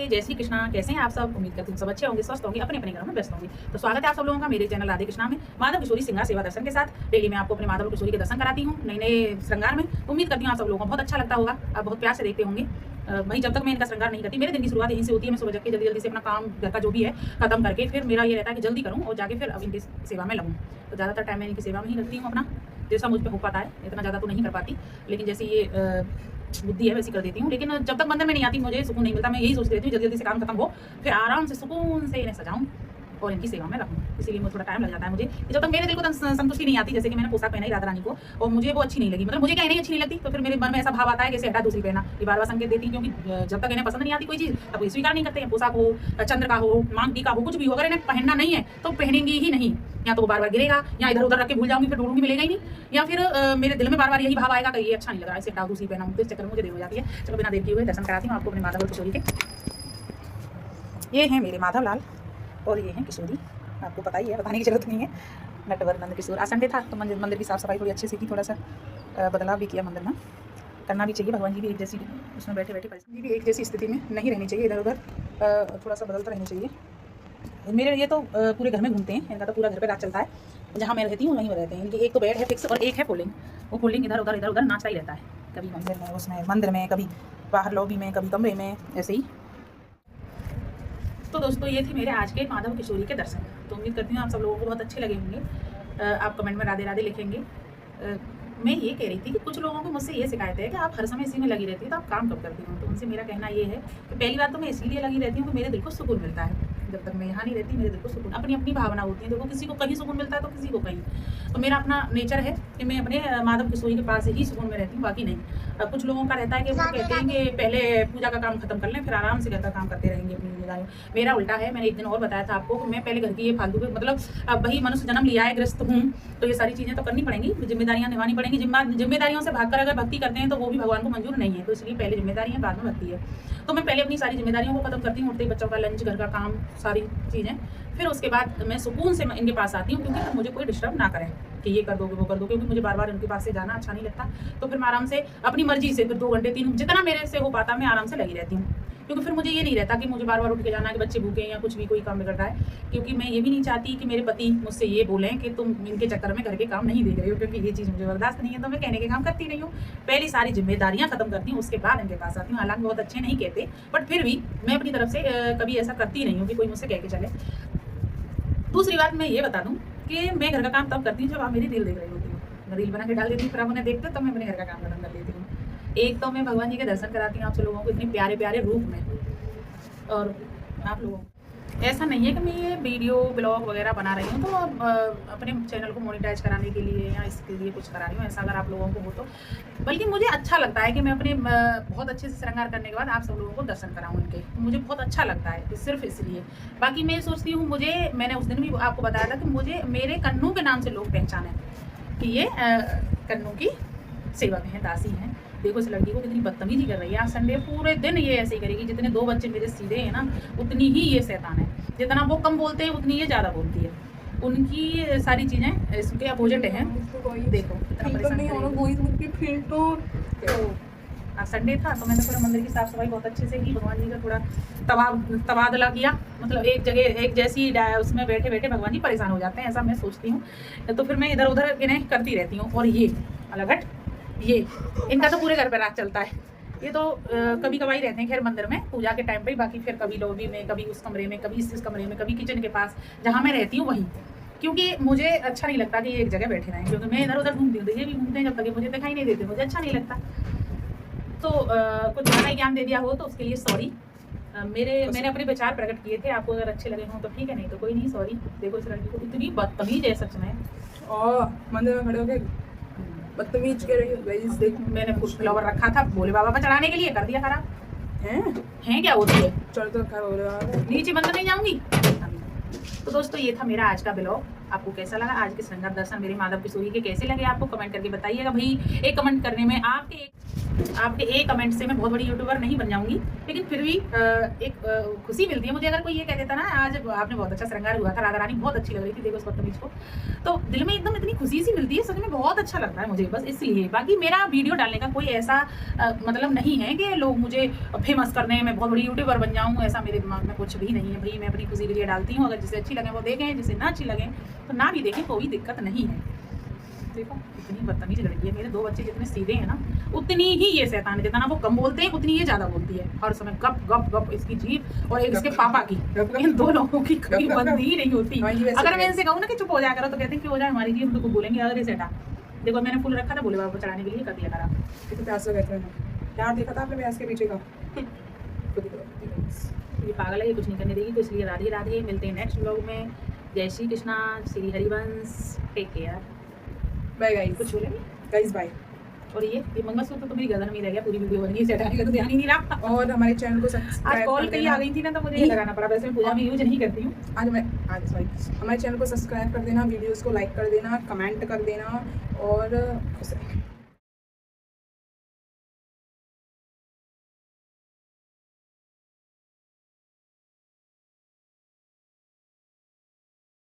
जय श्री कृष्णा। कैसे हैं आप सब? उम्मीद करती हूँ सब अच्छे होंगे, स्वस्थ होंगे, अपने अपने घरों में व्यस्त होंगे। तो स्वागत है आप सब लोगों का मेरे चैनल राधे कृष्णा में माधव किशोरी श्रृंगार सेवा दर्शन के साथ। डेली मैं आपको अपने माधव किशोरी के दर्शन कराती हूँ नए नए श्रृंगार में। उम्मीद करती हूँ आप सब लोगों को बहुत अच्छा लगता होगा, आप बहुत प्यार से देखते होंगे। भाई जब तक मैं इनका श्रृंगार नहीं करती, मेरे दिन की शुरुआत यहीं से होती है। मैं सुबह जग के जल्दी जल्दी से अपना काम घर का जो भी है खत्म करके फिर मेरा ये रहता है कि जल्दी करूँ और जाके फिर अब इनकी सेवा में लगूँ। तो ज़्यादातर टाइम मैं इनकी सेवा में ही रखती हूँ अपना, जैसा मुझ पर हो पाता है। इतना ज़्यादा तो नहीं कर पाती, लेकिन जैसे ये बुद्धि है वैसी कर देती हूँ। लेकिन जब तक मंदिर में नहीं आती मुझे सुकून नहीं मिलता। मैं यही सोचती रहती हूँ जल्दी जल्दी से काम खत्म हो, फिर आराम से सुकून से इन्हें सजाऊँ और इनकी सेवा में रखूँ। इसीलिए मुझे थोड़ा टाइम लग जाता है मुझे, जब तक मेरे दिल को संतुष्टि नहीं आती। जैसे कि मैंने पोशाक पहना ही राधा रानी को और मुझे वो अच्छी नहीं लगी, मतलब मुझे क्या नहीं अच्छी नहीं लगती, तो फिर मेरे मन में ऐसा भाव आता है कि इसे हटा दूसरी पहना। ये बार बार संकेत देती, क्योंकि जब तक इन्हें पसंद नहीं आती कोई चीज़ तब ये स्वीकार नहीं करते हैं। पोशाक हो, चंद्र का हो, मांग टीका हो, कुछ भी हो, अगर इन्हें पहनना नहीं है तो पहनेंगी ही नहीं। या तो वो बार बार गिरेगा, या इधर उधर रख के भूल जाऊंगी, फिर ढूंढूंगी मिलेगा ही नहीं, या फिर मेरे दिल में बार बार यही भाव आएगा कि ये अच्छा नहीं लग रहा है, इसे हटाओ दूसरी पहनाऊँ। तो इस चक्कर में मुझे देर हो जाती है। चलो बिना देर किए हुए दर्शन कराती हूँ आपको अपने माधव किशोरी के। ये हैं मेरे माधव लाल और ये हैं किशोरी। आपको पता ही है, बताने की जरूरत नहीं है। नटवर नंद किशोर। आज संडे था तो मंदिर की साफ सफाई थोड़ी अच्छे से की, थोड़ा सा बदलाव भी किया मंदिर में। करना भी चाहिए, भगवान जी भी एक जैसी उसमें बैठे बैठे परिस्थिति भी एक जैसी स्थिति में नहीं रहनी चाहिए, इधर उधर थोड़ा सा बदलता रहना चाहिए। मेरे ये तो पूरे घर में घूमते हैं, इनका तो पूरा घर पे राज चलता है। जहाँ मैं रहती हूँ वहीं रहते हैं। इनकी एक तो बेड है फिक्स और एक है फोल्डिंग। वो फोल्डिंग इधर उधर नाचता ही रहता है, कभी मंदिर में, उसमें मंदिर में, कभी बाहर लॉबी में, कभी कमरे में, ऐसे ही। तो दोस्तों ये थी मेरे आज के माधव किशोरी के दर्शन। तो उम्मीद करती हूँ आप सब लोगों को बहुत अच्छे लगे होंगे। आप कमेंट में राधे राधे लिखेंगे। मैं ये कह रही थी कि कुछ लोगों को मुझसे ये शिकायत है कि आप हर समय इसी में लगी रहती है, तो आप काम कब करती हो? तो उनसे मेरा कहना ये है कि पहली बात तो मैं इसलिए लगी रहती हूँ कि मेरे दिल को सुकून मिलता है। जब तक मैं यहाँ नहीं रहती मेरे दिल को सुकून, अपनी अपनी भावना होती है। देखो किसी को कहीं सुकून मिलता है तो किसी को कहीं। तो मेरा अपना नेचर है कि मैं अपने माधव किशोरी के पास ही सुकून में रहती हूँ, बाकी नहीं। कुछ लोगों का रहता है कि वो कहते हैं कि पहले पूजा का काम खत्म कर लें, फिर आराम से घर का काम करते रहेंगे अपनी जिम्मेदारियों। मेरा उल्टा है। मैंने एक दिन और बताया था आपको कि मैं पहले घर की ये फालतू के, मतलब अब वही मनुष्य जन्म लिया है, ग्रस्त हूँ, तो ये सारी चीज़ें तो करनी पड़ेंगी, जिम्मेदारियाँ निभानी पड़ेंगी। जिम्मेदारियों से भागकर अगर भक्ति करते हैं तो वो भी भगवान को मंजूर नहीं है। तो इसलिए पहले जिम्मेदारी है, बाद में भक्ति है। तो मैं पहले अपनी सारी जिम्मेदारियों को खत्म करती हूँ, उठते ही बच्चों का लंच, घर का काम, सारी चीज़ें। फिर उसके बाद मैं सुकून से इनके पास आती हूँ, क्योंकि मुझे कोई डिस्टर्ब ना करें कि ये कर दोगे वो कर दो, क्योंकि मुझे बार बार उनके पास से जाना अच्छा नहीं लगता। तो फिर मैं आराम से अपनी मर्जी से फिर 2 घंटे 3, जितना मेरे से हो पाता मैं आराम से लगी रहती हूँ। क्योंकि फिर मुझे ये नहीं रहता कि मुझे बार बार उठ के जाना है कि बच्चे भूखे हैं या कुछ भी कोई काम बिगड़ रहा है। क्योंकि मैं ये भी नहीं चाहती कि मेरे पति मुझसे ये बोलें कि तुम इनके चक्कर में घर के काम नहीं देख रही हो, क्योंकि ये चीज़ मुझे बर्दाश्त नहीं है। तो मैं कहने के काम करती नहीं हूँ, पहली सारी जिम्मेदारियाँ खत्म करती हूँ, उसके बाद इनके पास आती हूँ। हालांकि बहुत अच्छे नहीं कहते, बट फिर भी मैं अपनी तरफ से कभी ऐसा करती नहीं हूँ कि कोई मुझसे कह के चले। दूसरी बात मैं ये बता दूँ कि मैं घर का काम तब करती हूँ जब आप मेरी रील देख रही होती हूँ। मैं रील बना के डाल देती हूँ, फिर आप उन्हें देखते तो मैं अपने घर का काम खत्म कर लेती हूँ। एक तो मैं भगवान जी के दर्शन कराती हूँ आप सब लोगों को इतने प्यारे प्यारे रूप में, और आप लोगों ऐसा नहीं है कि मैं ये वीडियो ब्लॉग वगैरह बना रही हूँ तो अपने चैनल को मोनेटाइज कराने के लिए या इसके लिए कुछ करा रही हूँ, ऐसा अगर आप लोगों को हो तो। बल्कि मुझे अच्छा लगता है कि मैं अपने बहुत अच्छे से श्रृंगार करने के बाद आप सब लोगों को दर्शन कराऊँ इनके। मुझे बहुत अच्छा लगता है, सिर्फ इसलिए। बाकी मैं सोचती हूँ, मैंने उस दिन भी आपको बताया था कि मुझे मेरे कन्नू के नाम से लोग पहचाने कि ये कन्नू की सेवा में है, दासी हैं। देखो इस लड़की को कितनी बदतमीजी कर रही है। आज संडे पूरे दिन ये ऐसे ही करेगी। जितने 2 बच्चे मेरे सीधे हैं ना, उतनी ही ये शैतान है। जितना वो कम बोलते हैं उतनी ये ज़्यादा बोलती है। उनकी सारी चीज़ें इसके अपोजिट हैं। देखो आज संडे था तो मैंने थोड़ा मंदिर की साफ सफाई बहुत अच्छे से की, भगवान जी का थोड़ा तबादला किया। मतलब एक जगह एक जैसी उसमें बैठे बैठे भगवान जी परेशान हो जाते हैं, ऐसा मैं सोचती हूँ। तो फिर मैं इधर उधर इन्हें करती रहती हूँ। और ये अलगट, ये इनका तो पूरे घर पर राज चलता है। ये तो कभी कभाई रहते हैं खैर मंदिर में पूजा के टाइम पे, बाकी फिर कभी लॉबी में, कभी उस कमरे में, कभी इस कमरे में, कभी किचन के पास जहाँ मैं रहती हूँ वहीं। क्योंकि मुझे अच्छा नहीं लगता कि ये एक जगह बैठे रहें, क्योंकि मैं इधर उधर घूमती हूँ तो ये भी घूमते हैं, जब तक मुझे दिखाई नहीं देते मुझे अच्छा नहीं लगता। तो कुछ ज़्यादा ज्ञान दे दिया हो तो उसके लिए सॉरी। मैंने अपने विचार प्रकट किए थे, आपको अगर अच्छे लगे हों तो ठीक है, नहीं तो कोई नहीं, सॉरी। देखो इस लड़की को इतनी बदतमीज है सच में। और मंदिर में खड़े होकर बदतमीज कर रही हो। देख मैंने कुछ फ्लावर रखा था भोले बाबा पर चढ़ाने के लिए, कर दिया खराब। हैं क्या होती है? चल तो खराब हो रहा है, नीचे मंदिर नहीं जाऊंगी। तो दोस्तों ये था मेरा आज का ब्लॉग। आपको कैसा लगा? आज के श्रृंगार दर्शन मेरे माधव किशोरी के कैसे लगे आपको कमेंट करके बताइएगा। भाई एक कमेंट करने में आपके आपके एक कमेंट से मैं बहुत बड़ी यूट्यूबर नहीं बन जाऊंगी, लेकिन फिर भी एक खुशी मिलती है मुझे अगर कोई ये कह देता ना आज आपने बहुत अच्छा श्रृंगार हुआ था, राधा रानी बहुत अच्छी लग रही थी, देखो उस बदतमीज को, तो दिल में एकदम इतनी खुशी सी मिलती है, सच में बहुत अच्छा लगता है मुझे, बस इसलिए। बाकी मेरा वीडियो डालने का कोई ऐसा मतलब नहीं है कि लोग मुझे फेमस करने में बहुत बड़ी यूट्यूबर बन जाऊँ, ऐसा मेरे दिमाग में कुछ भी नहीं है भाई। मैं अपनी खुशी के लिए डालती हूँ, अगर जिसे अच्छी लगे वो देखें, जिसे ना अच्छी लगे तो ना भी देखें, कोई दिक्कत नहीं है। देखो इतनी बदतमीज लड़की है, मेरे 2 बच्चे जितने सीधे हैं ना उतनी ही ये शैतान है, जितना वो कम बोलते हैं उतनी ये ज़्यादा बोलती है, हर समय गप गप गप इसकी जीभ और एक इसके पापा की, इन 2 लोगों की कोई बंद ही नहीं होती। अगर मैं इनसे कहूँ ना कि चुप हो जाया करो तो कहते हैं क्यों हो जाए हमारी जीभ, तो बोलेंगे अगर इसे हटा। देखो मैंने फूल रखा था भोले बाबा को चढ़ाने के लिए, कर दिया खराब। कितने प्यार से कहते हैं यार, देखा था आपने प्यास के पीछे का। ये पागल है, ये कुछ नहीं करने देगी, तो इसलिए राधे राधे, मिलते हैं नेक्स्ट व्लॉग में। जय Shri Krishna, Shri Harivansh, take care, bye guys. कुछ बोलेंगे गाइस बाय। और ये मंगलसूत्र तो मेरी गर्दन में ही रह गया, पूरी वीडियो बन गई, सेट आएगा तो ध्यान ही नहीं रहा। और हमारे चैनल को आज सब्सक्राइब कॉल कहीं आ गई थी ना तो मुझे ये लगाना पड़ा, वैसे मैं पूजा में यूज नहीं करती हूँ। आज सॉरी, हमारे चैनल को सब्सक्राइब कर देना, वीडियोस को लाइक कर देना, कमेंट कर देना और